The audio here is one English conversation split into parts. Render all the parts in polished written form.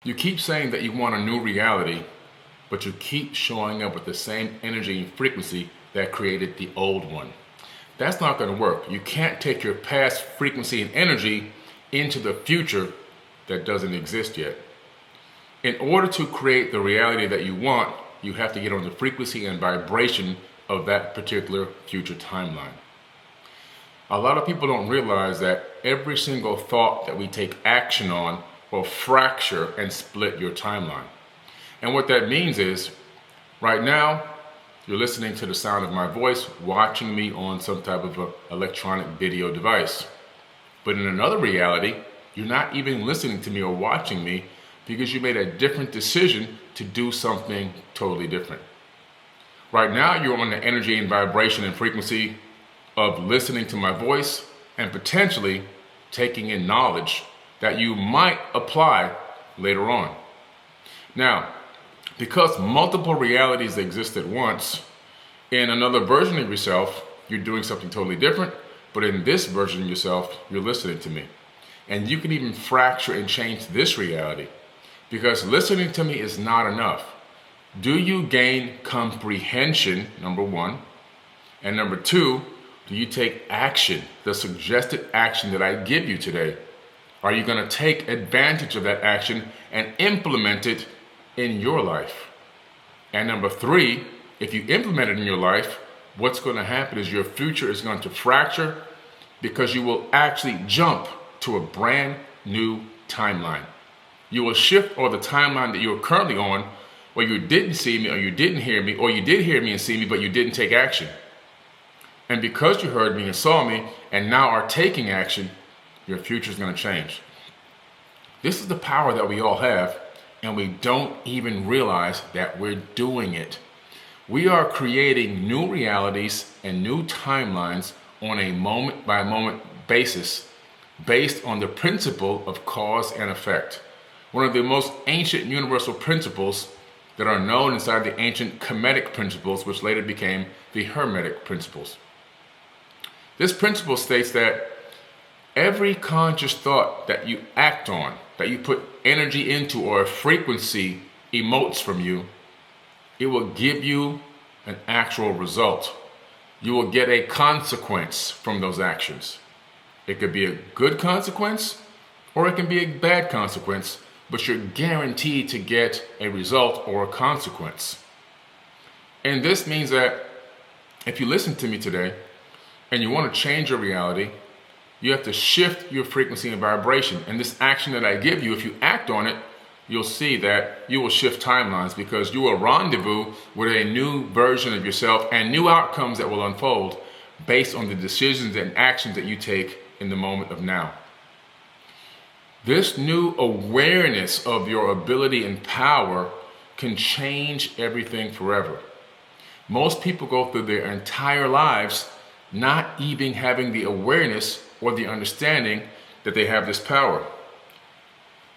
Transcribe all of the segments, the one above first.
You keep saying that you want a new reality, but you keep showing up with the same energy and frequency that created the old one. That's not going to work. You can't take your past frequency and energy into the future that doesn't exist yet. In order to create the reality that you want, you have to get on the frequency and vibration of that particular future timeline. A lot of people don't realize that every single thought that we take action on will fracture and split your timeline. And what that means is, right now, you're listening to the sound of my voice, watching me on some type of a electronic video device. But in another reality, you're not even listening to me or watching me because you made a different decision to do something totally different. Right now, you're on the energy and vibration and frequency of listening to my voice and potentially taking in knowledge that you might apply later on. Now, because multiple realities exist at once, in another version of yourself, you're doing something totally different, but in this version of yourself, you're listening to me. And you can even fracture and change this reality, because listening to me is not enough. Do you gain comprehension, number one? And number two, do you take action, the suggested action that I give you today? Are you going to take advantage of that action and implement it in your life? And number three, if you implement it in your life, what's going to happen is your future is going to fracture because you will actually jump to a brand new timeline. You will shift all the timeline that you're currently on where you didn't see me or you didn't hear me, or you did hear me and see me, but you didn't take action. And because you heard me and saw me and now are taking action, your future is going to change. This is the power that we all have, and we don't even realize that we're doing it. We are creating new realities and new timelines on a moment-by-moment basis based on the principle of cause and effect. One of the most ancient universal principles that are known inside the ancient Kemetic principles, which later became the Hermetic principles. This principle states that every conscious thought that you act on, that you put energy into, or a frequency emotes from you, it will give you an actual result. You will get a consequence from those actions. It could be a good consequence, or it can be a bad consequence, but you're guaranteed to get a result or a consequence. And this means that if you listen to me today and you want to change your reality, you have to shift your frequency and vibration. And this action that I give you, if you act on it, you'll see that you will shift timelines because you will rendezvous with a new version of yourself and new outcomes that will unfold based on the decisions and actions that you take in the moment of now. This new awareness of your ability and power can change everything forever. Most people go through their entire lives not even having the awareness or the understanding that they have this power.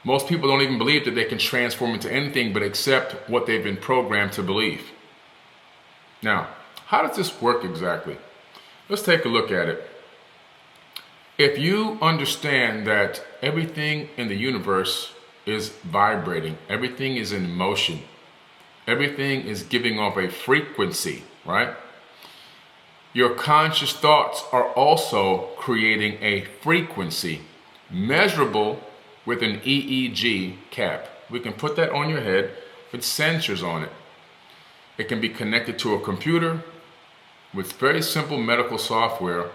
Most people don't even believe that they can transform into anything but accept what they've been programmed to believe. Now, how does this work exactly? Let's take a look at it. If you understand that everything in the universe is vibrating, everything is in motion, everything is giving off a frequency, right? Your conscious thoughts are also creating a frequency measurable with an EEG cap. We can put that on your head with sensors on it. It can be connected to a computer with very simple medical software.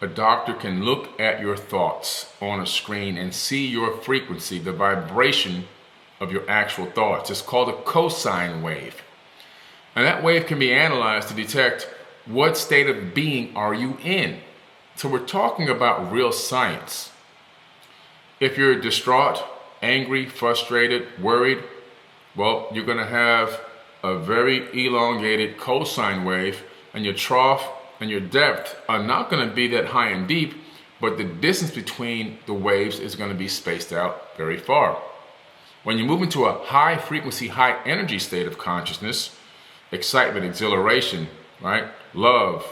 A doctor can look at your thoughts on a screen and see your frequency, the vibration of your actual thoughts. It's called a cosine wave. And that wave can be analyzed to detect what state of being are you in. So we're talking about real science. If you're distraught, angry, frustrated, worried, well, you're going to have a very elongated cosine wave, and your trough and your depth are not going to be that high and deep, but the distance between the waves is going to be spaced out very far. When you move into a high frequency, high energy state of consciousness, excitement, exhilaration, right? Love,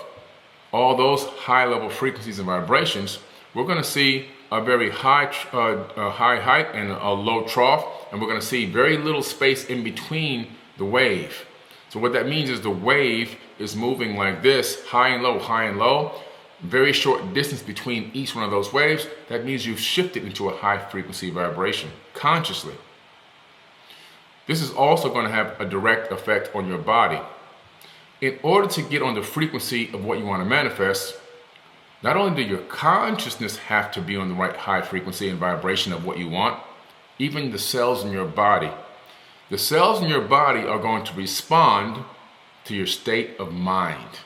all those high level frequencies and vibrations, we're going to see a very high height and a low trough, and we're going to see very little space in between the wave. So what that means is the wave is moving like this, high and low, high and low. Very short distance between each one of those waves. That means you've shifted into a high frequency vibration consciously. This is also going to have a direct effect on your body. In order to get on the frequency of what you want to manifest, not only do your consciousness have to be on the right high frequency and vibration of what you want, even the cells in your body. The cells in your body are going to respond to your state of mind.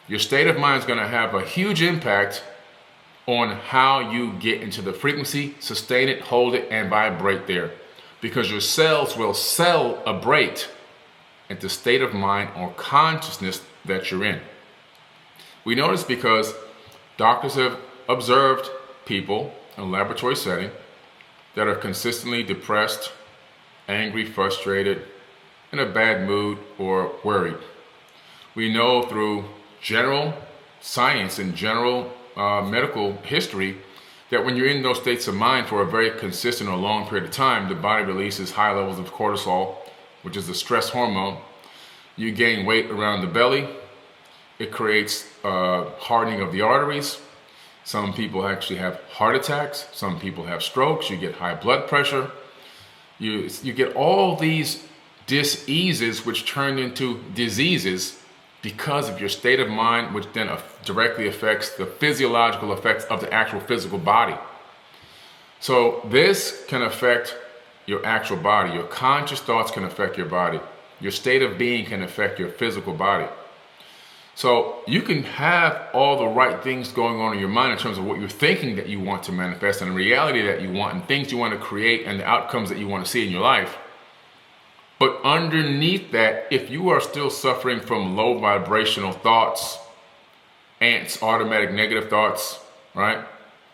Your state of mind is going to have a huge impact on how you get into the frequency, sustain it, hold it, and vibrate there. Because your cells will celebrate at the state of mind or consciousness that you're in. We know this because doctors have observed people in a laboratory setting that are consistently depressed, angry, frustrated, in a bad mood, or worried. We know through general science and general medical history that when you're in those states of mind for a very consistent or long period of time, the body releases high levels of cortisol, which is the stress hormone. You gain weight around the belly. It creates hardening of the arteries. Some people actually have heart attacks. Some people have strokes. You get high blood pressure. You get all these diseases which turn into diseases because of your state of mind, which then directly affects the physiological effects of the actual physical body. So this can affect your actual body. Your conscious thoughts can affect your body. Your state of being can affect your physical body. So you can have all the right things going on in your mind in terms of what you're thinking that you want to manifest and the reality that you want and things you want to create and the outcomes that you want to see in your life. But underneath that, if you are still suffering from low vibrational thoughts, ants, automatic negative thoughts, right?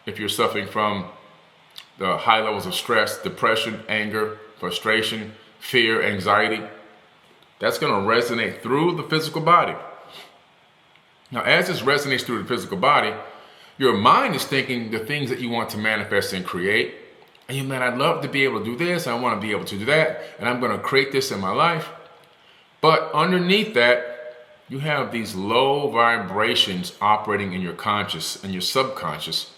If you're suffering from the high levels of stress, depression, anger, frustration, fear, anxiety, that's going to resonate through the physical body. Now, as this resonates through the physical body, your mind is thinking the things that you want to manifest and create. And you, man, I'd love to be able to do this. I want to be able to do that. And I'm going to create this in my life. But underneath that, you have these low vibrations operating in your conscious and your subconscious.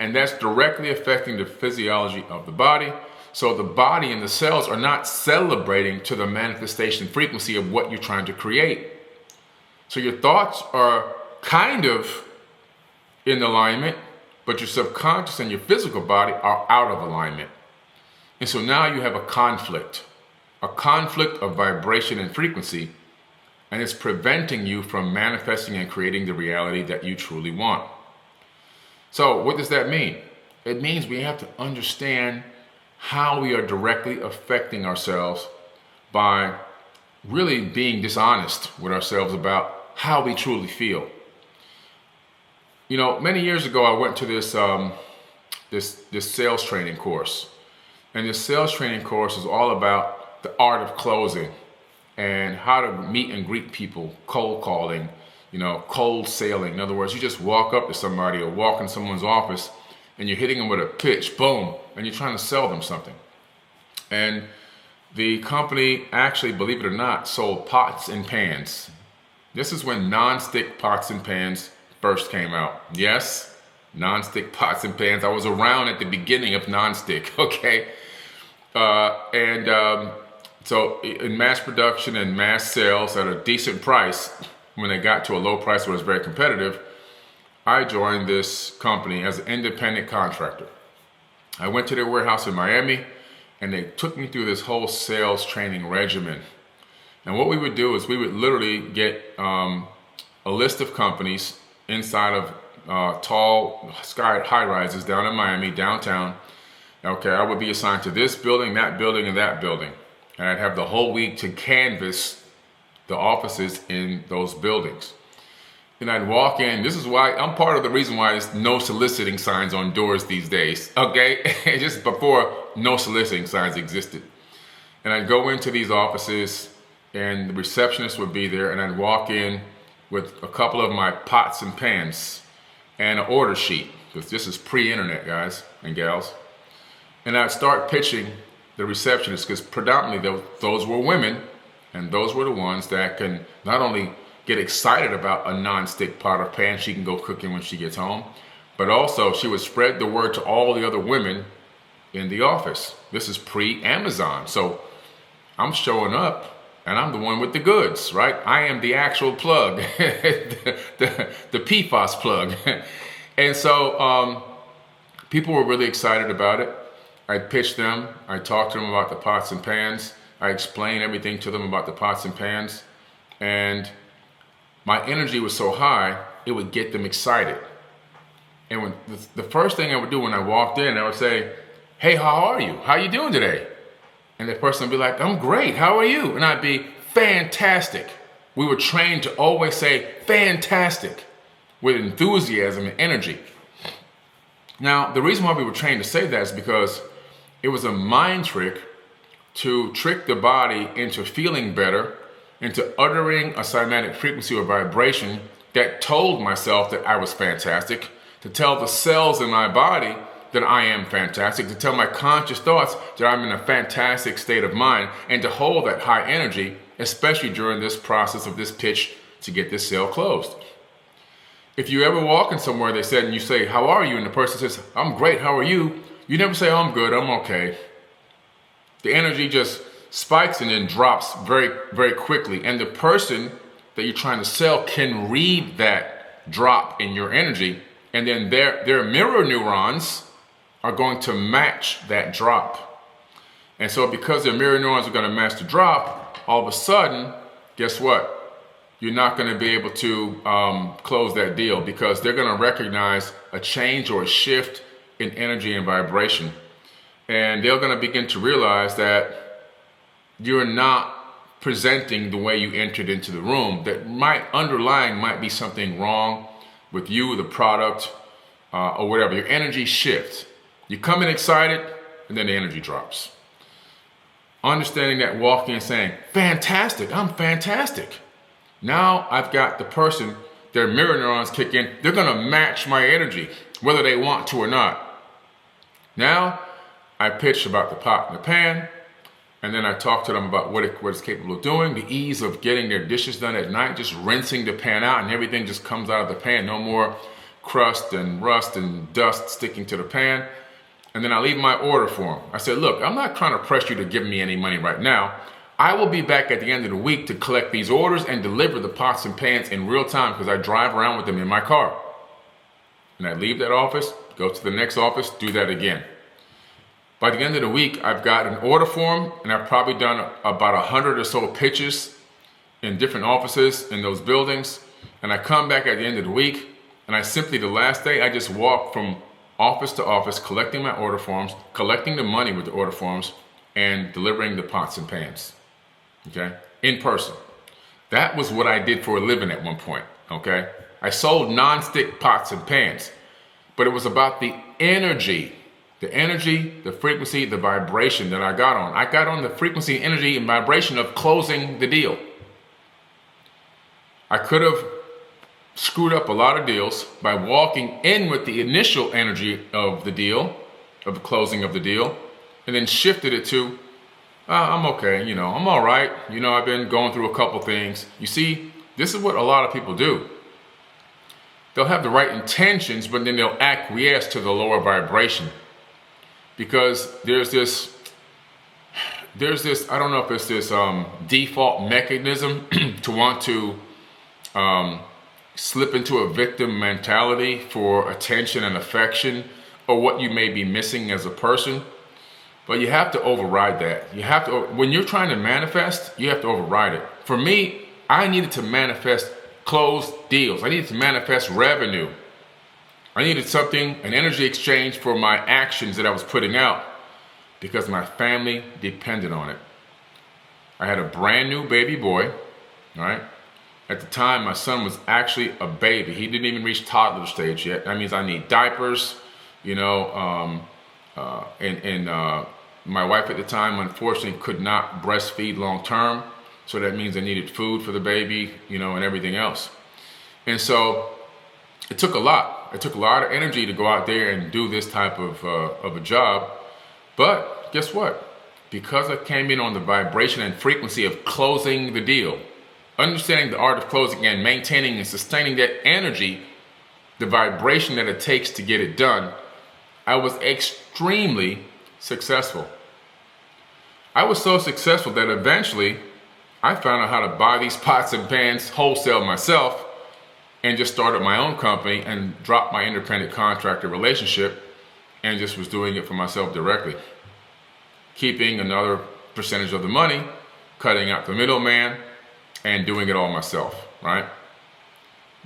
And that's directly affecting the physiology of the body. So the body and the cells are not celebrating to the manifestation frequency of what you're trying to create. So your thoughts are kind of in alignment, but your subconscious and your physical body are out of alignment. And so now you have a conflict of vibration and frequency, and it's preventing you from manifesting and creating the reality that you truly want. So what does that mean? It means we have to understand how we are directly affecting ourselves by really being dishonest with ourselves about how we truly feel. You know, many years ago, I went to this sales training course. And this sales training course is all about the art of closing and how to meet and greet people, cold calling, cold sailing. In other words, you just walk up to somebody or walk in someone's office and you're hitting them with a pitch, boom, and you're trying to sell them something. And the company actually, believe it or not, sold pots and pans. This is when non-stick pots and pans first came out. Yes, non-stick pots and pans. I was around at the beginning of non-stick, okay? So in mass production and mass sales at a decent price, when they got to a low price where it was very competitive, I joined this company as an independent contractor. I went to their warehouse in Miami, and they took me through this whole sales training regimen. And what we would do is we would literally get a list of companies inside of tall high rises down in Miami, downtown. Okay, I would be assigned to this building, that building, and that building. And I'd have the whole week to canvass the offices in those buildings. And I'd walk in. This is why I'm part of the reason why there's no soliciting signs on doors these days. Okay, just before no soliciting signs existed. And I'd go into these offices, and the receptionist would be there, and I'd walk in with a couple of my pots and pans and an order sheet, because this is pre-internet, guys and gals. And I'd start pitching the receptionists, because predominantly those were women, and those were the ones that can not only get excited about a non-stick pot or pan she can go cooking when she gets home, but also she would spread the word to all the other women in the office. This is pre-Amazon. So I'm showing up and I'm the one with the goods, right? I am the actual plug, the PFAS plug. And so people were really excited about it. I pitched them. I talked to them about the pots and pans. I explained everything to them about the pots and pans. And my energy was so high, it would get them excited. And when the first thing I would do when I walked in, I would say, "Hey, how are you? How you doing today?" And the person would be like, "I'm great. How are you?" And I'd be, "Fantastic." We were trained to always say fantastic with enthusiasm and energy. Now, the reason why we were trained to say that is because it was a mind trick to trick the body into feeling better, into uttering a cymatic frequency or vibration that told myself that I was fantastic, to tell the cells in my body that I am fantastic, to tell my conscious thoughts that I'm in a fantastic state of mind, and to hold that high energy, especially during this process of this pitch to get this sale closed. If you ever walk in somewhere, they said, and you say, "How are you?" and the person says, "I'm great, how are you?" You never say, "Oh, I'm good, I'm okay." The energy just spikes and then drops very, very quickly. And the person that you're trying to sell can read that drop in your energy, and then their mirror neurons are going to match that drop. And so because their mirror neurons are going to match the drop, all of a sudden, guess what? You're not going to be able to close that deal, because they're going to recognize a change or a shift in energy and vibration. And they're going to begin to realize that you're not presenting the way you entered into the room. That underlying might be something wrong with you, the product, or whatever. Your energy shifts. You come in excited, and then the energy drops. Understanding that, walking and saying, "Fantastic, I'm fantastic." Now I've got the person, their mirror neurons kick in. They're going to match my energy, whether they want to or not. Now I pitch about the pot and the pan, and then I talk to them about what it's capable of doing, the ease of getting their dishes done at night, just rinsing the pan out and everything just comes out of the pan. No more crust and rust and dust sticking to the pan. And then I leave my order form. I said, "Look, I'm not trying to press you to give me any money right now. I will be back at the end of the week to collect these orders and deliver the pots and pans in real time, because I drive around with them in my car." And I leave that office, go to the next office, do that again. By the end of the week, I've got an order form, and I've probably done about 100 or so pitches in different offices in those buildings. And I come back at the end of the week, and the last day, I just walk from office to office, collecting my order forms, collecting the money with the order forms, and delivering the pots and pans, okay, in person. That was what I did for a living at one point, okay? I sold non-stick pots and pans, but it was about the energy, the frequency, the vibration that I got on. I got on the frequency, energy, and vibration of closing the deal. I could have screwed up a lot of deals by walking in with the initial energy of the deal, of the closing of the deal, and then shifted it to, "I'm okay, I'm all right. I've been going through a couple things." You see, this is what a lot of people do. They'll have the right intentions, but then they'll acquiesce to the lower vibration. Because there's this, I don't know if it's this default mechanism to want to slip into a victim mentality for attention and affection, or what you may be missing as a person. But you have to override that. When you're trying to manifest, you have to override it. For me, I needed to manifest closed deals. I needed to manifest revenue. I needed something, an energy exchange for my actions that I was putting out, because my family depended on it. I had a brand new baby boy, right? At the time, my son was actually a baby. He didn't even reach toddler stage yet. That means I need diapers, my wife at the time, unfortunately, could not breastfeed long term. So that means I needed food for the baby, and everything else. And so it took a lot. lot. It took a lot of energy to go out there and do this type of a job. But guess what? Because I came in on the vibration and frequency of closing the deal, understanding the art of closing and maintaining and sustaining that energy, the vibration that it takes to get it done, I was extremely successful. I was so successful that eventually I found out how to buy these pots and pans wholesale myself and just started my own company and dropped my independent contractor relationship and just was doing it for myself directly. Keeping another percentage of the money, cutting out the middleman, and doing it all myself, right?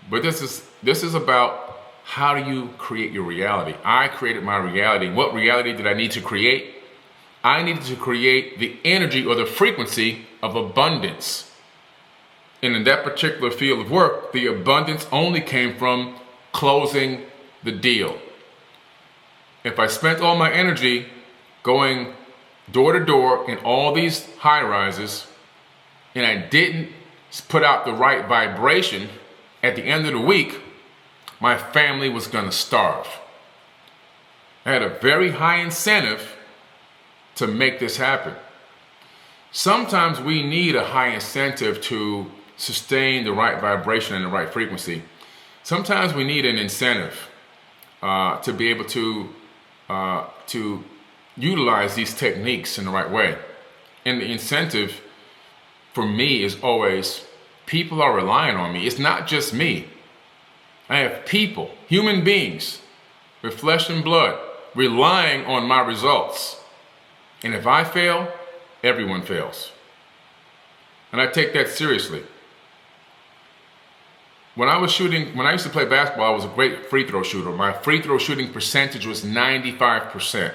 But this is about how do you create your reality. I created my reality. What reality did I need to create? I needed to create the energy or the frequency of abundance. And in that particular field of work, the abundance only came from closing the deal. If I spent all my energy going door to door in all these high rises and I didn't put out the right vibration, at the end of the week, my family was going to starve. I had a very high incentive to make this happen. Sometimes we need a high incentive to sustain the right vibration and the right frequency. Sometimes we need an incentive to be able to utilize these techniques in the right way. And the incentive for me is always people are relying on me. It's not just me. I have people, human beings with flesh and blood, relying on my results. And if I fail, everyone fails. And I take that seriously. When I used to play basketball, I was a great free throw shooter. My free throw shooting percentage was 95%.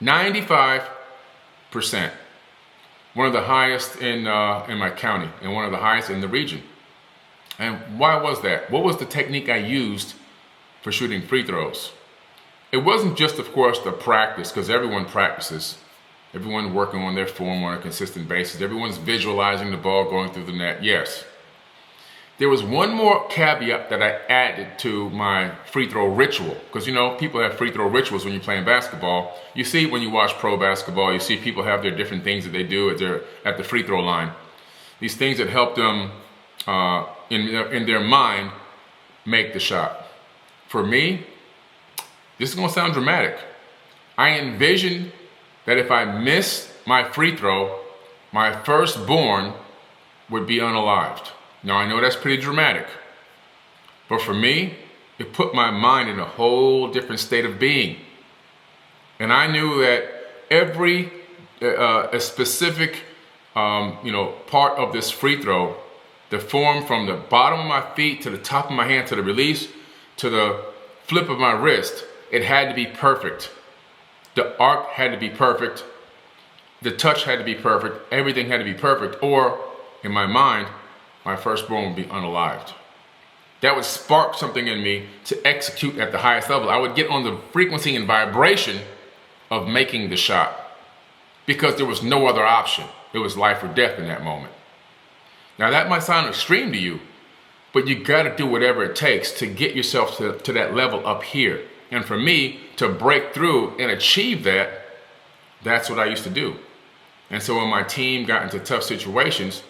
95%. One of the highest in my county and one of the highest in the region. And why was that? What was the technique I used for shooting free throws? It wasn't just, of course, the practice, because everyone practices. Everyone's working on their form on a consistent basis. Everyone's visualizing the ball going through the net. Yes. There was one more caveat that I added to my free throw ritual. Because, you know, people have free throw rituals when you're playing basketball. You see when you watch pro basketball, you see people have their different things that they do at the free throw line. These things that help them in their mind make the shot. For me, this is going to sound dramatic. I envisioned that if I missed my free throw, my firstborn would be unalived. Now, I know that's pretty dramatic, but for me, it put my mind in a whole different state of being. And I knew that every a specific part of this free throw, the form from the bottom of my feet to the top of my hand to the release to the flip of my wrist, it had to be perfect. The arc had to be perfect. The touch had to be perfect. Everything had to be perfect. Or, in my mind, my firstborn would be unalived. That would spark something in me to execute at the highest level. I would get on the frequency and vibration of making the shot because there was no other option. It was life or death in that moment. Now, that might sound extreme to you, but you got to do whatever it takes to get yourself to that level up here. And for me to break through and achieve that, that's what I used to do. And so when my team got into tough situations,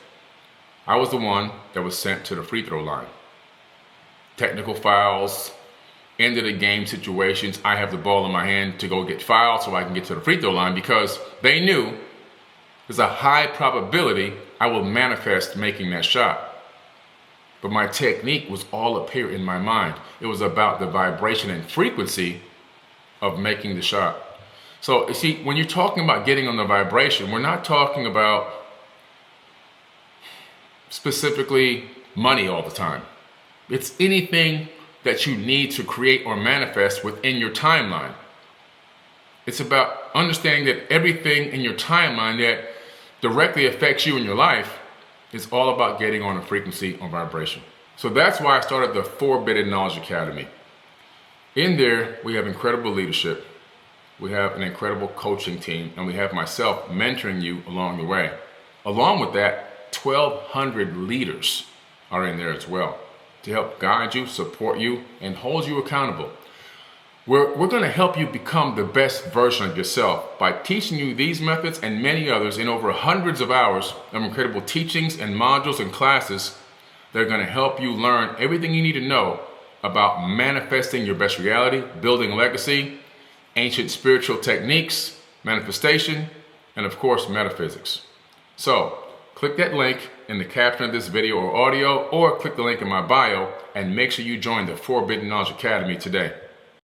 I was the one that was sent to the free throw line. Technical fouls, end of the game situations, I have the ball in my hand to go get fouled so I can get to the free throw line because they knew there's a high probability I will manifest making that shot. But my technique was all up here in my mind. It was about the vibration and frequency of making the shot. So, you see, when you're talking about getting on the vibration, we're not talking about specifically money all the time. It's anything that you need to create or manifest within your timeline. It's about understanding that everything in your timeline that directly affects you in your life is all about getting on a frequency or vibration. So that's why I started the Forbidden Knowledge Academy. In there, we have incredible leadership. We have an incredible coaching team, and we have myself mentoring you along the way. Along with that, 1,200 leaders are in there as well. to help guide you, support you, and hold you accountable. We're going to help you become the best version of yourself by teaching you these methods and many others in over hundreds of hours of incredible teachings and modules and classes that are going to help you learn everything you need to know about manifesting your best reality, building legacy, ancient spiritual techniques, manifestation, and of course, metaphysics. So, click that link in the caption of this video or audio, or click the link in my bio and make sure you join the Forbidden Knowledge Academy today.